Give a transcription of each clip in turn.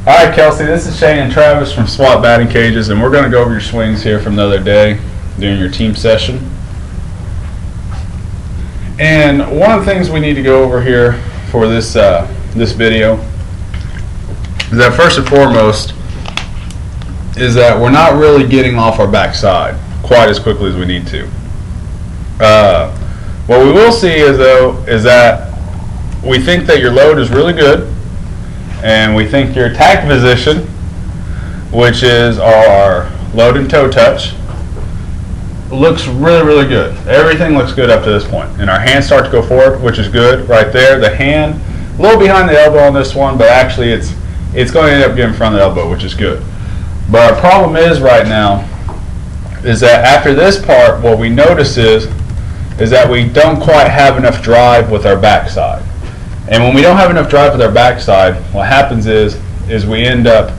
All right, Kelsey, this is Shane and Travis from SWAT Batting Cages, and we're going to go over your swings here from the other day during your team session. And one of the things we need to go over here for this video is that first and foremost is that we're not really getting off our backside quite as quickly as we need to. What we will see is that we think that your load is really good, and we think your attack position, which is our load and toe touch, looks really, really good. Everything looks good up to this point. And our hands start to go forward, which is good right there. The hand, a little behind the elbow on this one, but actually it's going to end up getting in front of the elbow, which is good. But our problem is right now is that after this part, what we notice is that we don't quite have enough drive with our backside. And when we don't have enough drive with our backside, what happens is we end up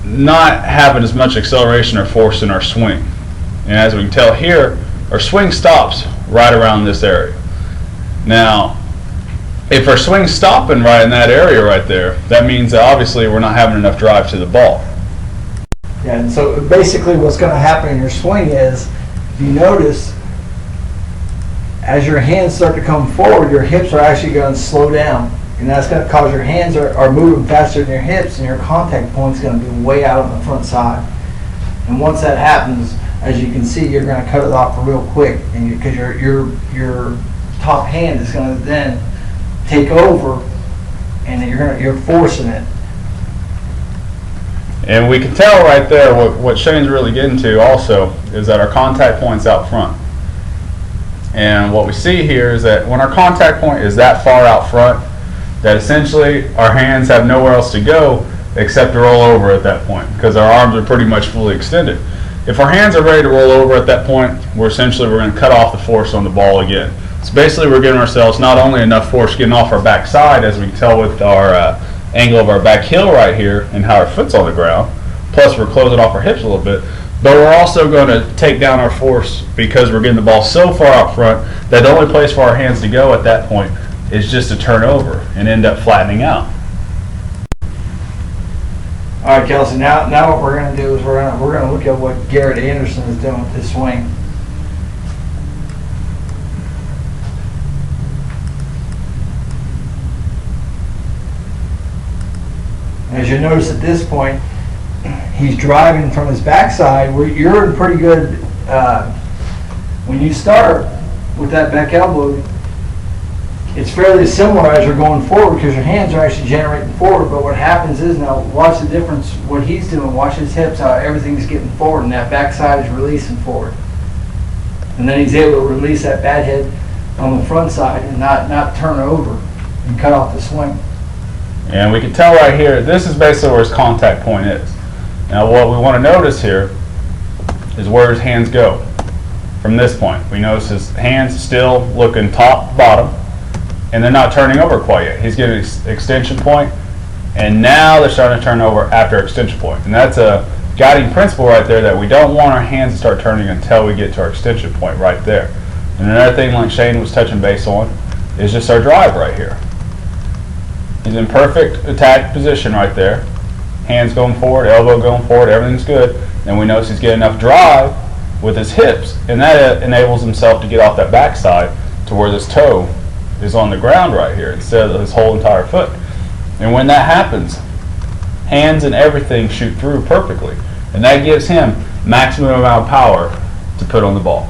not having as much acceleration or force in our swing. And as we can tell here, our swing stops right around this area. Now, if our swing's stopping right in that area right there, that means that obviously we're not having enough drive to the ball. Yeah, and so basically what's going to happen in your swing is, if you notice, as your hands start to come forward, your hips are actually going to slow down. And that's going to cause your hands are moving faster than your hips, and your contact point's going to be way out on the front side. And once that happens, as you can see, you're going to cut it off real quick, and because your top hand is going to then take over, and you're forcing it. And we can tell right there what Shane's really getting to also is that our contact point's out front. And what we see here is that when our contact point is that far out front, that essentially our hands have nowhere else to go except to roll over at that point, because our arms are pretty much fully extended. If our hands are ready to roll over at that point, we're going to cut off the force on the ball again. So basically we're giving ourselves not only enough force getting off our backside, as we can tell with our angle of our back heel right here and how our foot's on the ground, plus we're closing off our hips a little bit, but we're also going to take down our force because we're getting the ball so far out front that the only place for our hands to go at that point is just to turn over and end up flattening out. All right, Kelsey. Now what we're going to do is we're going to look at what Garrett Anderson is doing with his swing. As you notice at this point, he's driving from his backside. Where you're in pretty good. When you start with that back elbow, it's fairly similar as you're going forward because your hands are actually generating forward. But what happens is, now watch the difference. What he's doing, watch his hips, how everything's getting forward, and that backside is releasing forward. And then he's able to release that bat head on the front side and not turn over and cut off the swing. And we can tell right here, this is basically where his contact point is. Now what we want to notice here is where his hands go. From this point, we notice his hands still looking top, bottom, and they're not turning over quite yet. He's getting an extension point, and now they're starting to turn over after extension point. And that's a guiding principle right there, that we don't want our hands to start turning until we get to our extension point right there. And another thing, like Shane was touching base on, is just our drive right here. He's in perfect attack position right there. Hands going forward, elbow going forward, everything's good. Then we notice he's getting enough drive with his hips, and that enables himself to get off that backside to where this toe is on the ground right here instead of his whole entire foot. And when that happens, hands and everything shoot through perfectly. And that gives him maximum amount of power to put on the ball.